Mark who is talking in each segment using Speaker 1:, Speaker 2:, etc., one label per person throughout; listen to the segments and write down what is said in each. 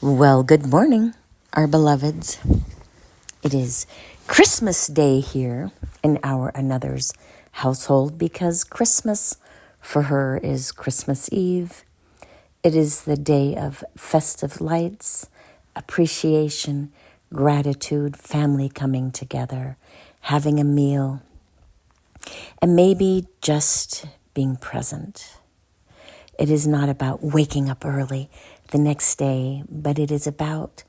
Speaker 1: Well, good morning, our beloveds. It is Christmas Day here in our another's household because Christmas for her is Christmas Eve. It is the day of festive lights, appreciation, gratitude, family coming together, having a meal, and maybe just being present. It is not about waking up early the next day, but it is about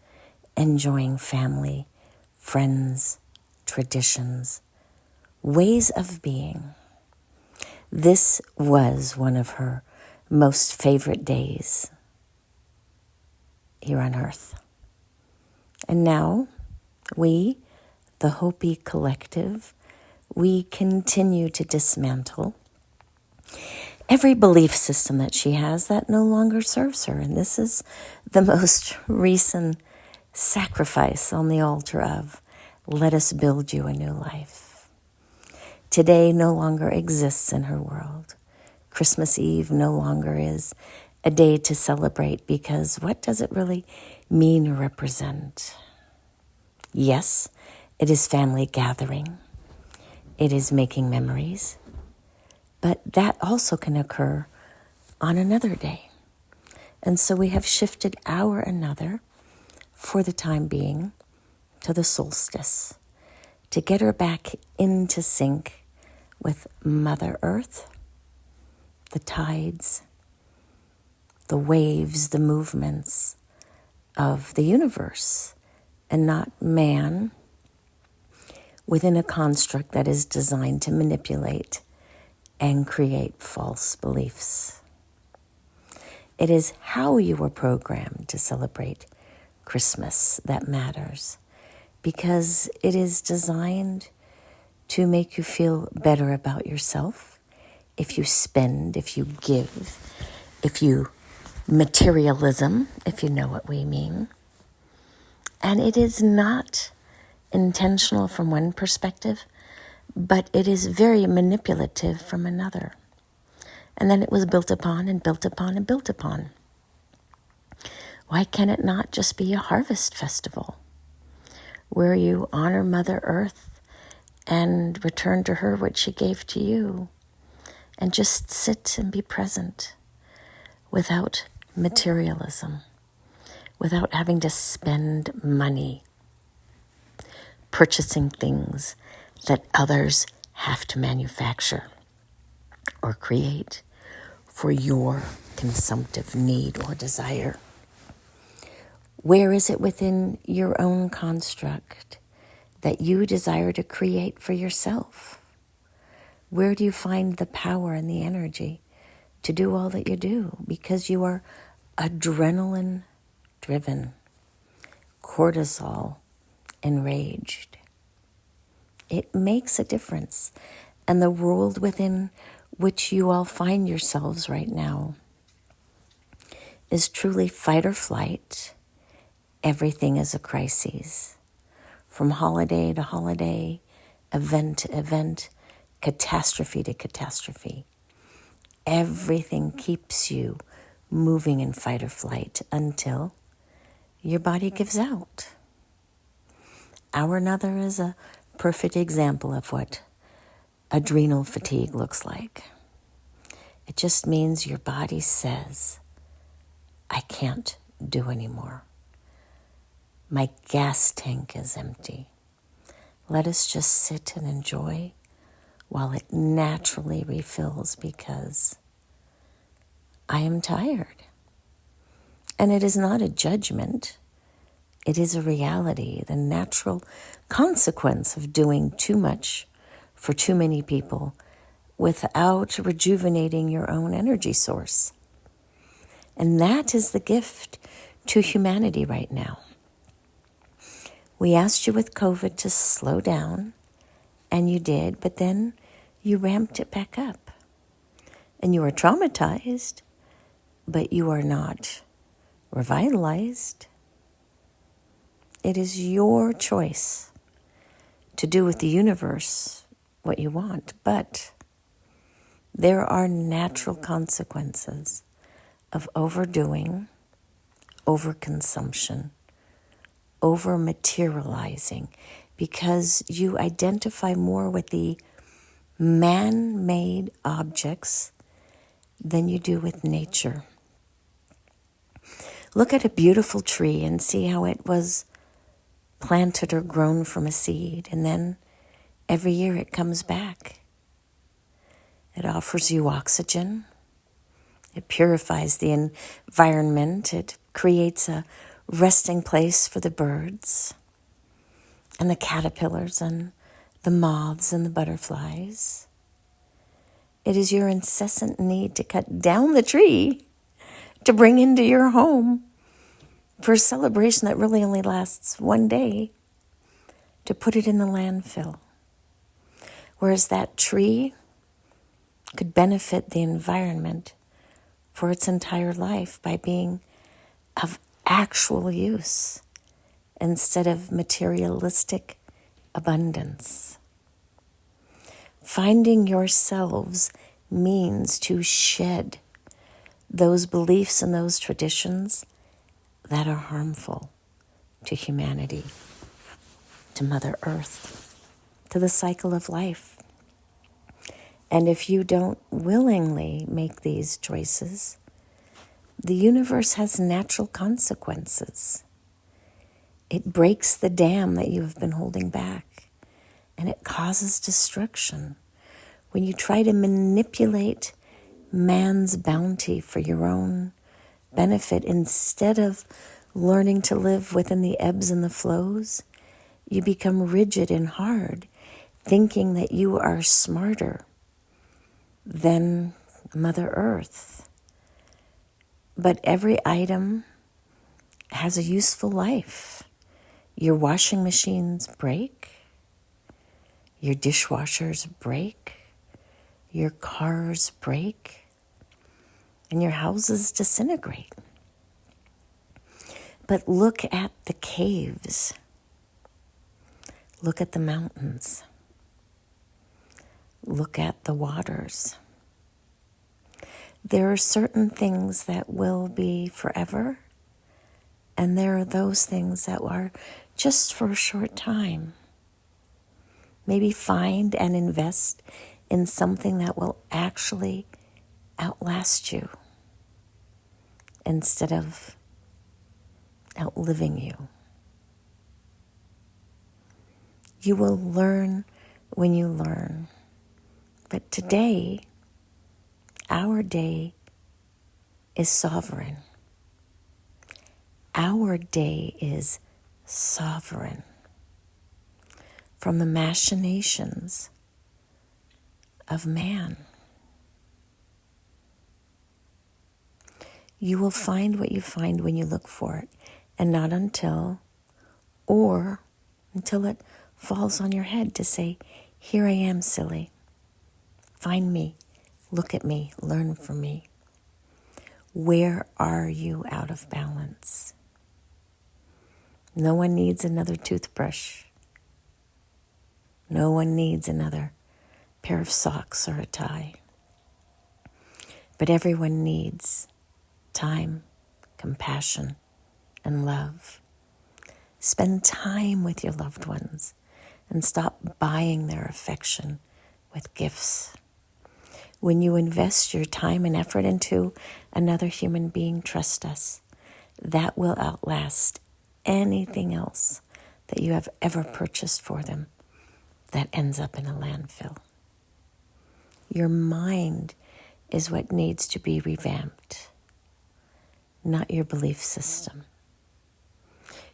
Speaker 1: enjoying family, friends, traditions, ways of being. This was one of her most favorite days here on earth. And now we, the Hopi Collective, we continue to dismantle every belief system that she has that no longer serves her. And this is the most recent sacrifice on the altar of, let us build you a new life. Today no longer exists in her world. Christmas Eve no longer is a day to celebrate because what does it really mean or represent? Yes, it is family gathering. It is making memories. But that also can occur on another day. And so we have shifted our another, for the time being, to the solstice, to get her back into sync with Mother Earth, the tides, the waves, the movements of the universe, and not man within a construct that is designed to manipulate and create false beliefs. It is how you were programmed to celebrate Christmas that matters, because it is designed to make you feel better about yourself. If you spend, if you give, if you materialism, if you know what we mean. And it is not intentional from one perspective, but it is very manipulative from another. And then it was built upon and built upon and built upon. Why can it not just be a harvest festival where you honor Mother Earth and return to her what she gave to you and just sit and be present without materialism, without having to spend money purchasing things that others have to manufacture or create for your consumptive need or desire? Where is it within your own construct that you desire to create for yourself? Where do you find the power and the energy to do all that you do? Because you are adrenaline driven, cortisol enraged. It makes a difference. And the world within which you all find yourselves right now is truly fight or flight. Everything is a crisis. From holiday to holiday, event to event, catastrophe to catastrophe. Everything keeps you moving in fight or flight until your body gives out. Our another is a perfect example of what adrenal fatigue looks like. It just means your body says, I can't do anymore. My gas tank is empty. Let us just sit and enjoy while it naturally refills, because I am tired. And it is not a judgment. It is a reality, the natural consequence of doing too much for too many people without rejuvenating your own energy source. And that is the gift to humanity right now. We asked you with COVID to slow down, and you did, but then you ramped it back up. And you are traumatized, but you are not revitalized. It is your choice to do with the universe what you want, but there are natural consequences of overdoing, overconsumption, over materializing, because you identify more with the man-made objects than you do with nature. Look at a beautiful tree and see how it was planted or grown from a seed, and then every year it comes back. It offers you oxygen. It purifies the environment. It creates a resting place for the birds and the caterpillars and the moths and the butterflies. It is your incessant need to cut down the tree to bring into your home for a celebration that really only lasts one day, to put it in the landfill. Whereas that tree could benefit the environment for its entire life by being of actual use instead of materialistic abundance. Finding yourselves means to shed those beliefs and those traditions that are harmful to humanity, to Mother Earth, to the cycle of life. And if you don't willingly make these choices, the universe has natural consequences. It breaks the dam that you have been holding back, and it causes destruction. When you try to manipulate man's bounty for your own benefit, instead of learning to live within the ebbs and the flows, you become rigid and hard, thinking that you are smarter than Mother Earth. But every item has a useful life. Your washing machines break. Your dishwashers break. Your cars break. And your houses disintegrate. But look at the caves. Look at the mountains. Look at the waters. There are certain things that will be forever, and there are those things that are just for a short time. Maybe find and invest in something that will actually outlast you instead of outliving you. You will learn when you learn. But today, our day is sovereign. Our day is sovereign from the machinations of man. You will find what you find when you look for it, and not until it falls on your head to say, here I am, silly. Find me, look at me, learn from me. Where are you out of balance? No one needs another toothbrush. No one needs another pair of socks or a tie. But everyone needs time, compassion, and love. Spend time with your loved ones and stop buying their affection with gifts. When you invest your time and effort into another human being, trust us, that will outlast anything else that you have ever purchased for them that ends up in a landfill. Your mind is what needs to be revamped, not your belief system.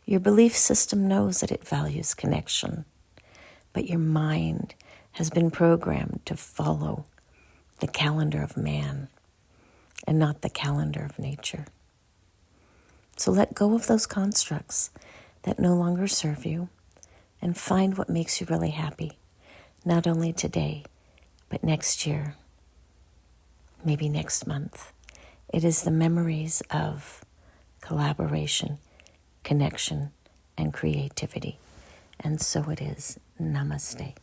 Speaker 1: Your belief system knows that it values connection, but your mind has been programmed to follow the calendar of man and not the calendar of nature. So let go of those constructs that no longer serve you and find what makes you really happy, not only today, but next year, maybe next month. It is the memories of collaboration, connection, and creativity. And so it is. Namaste.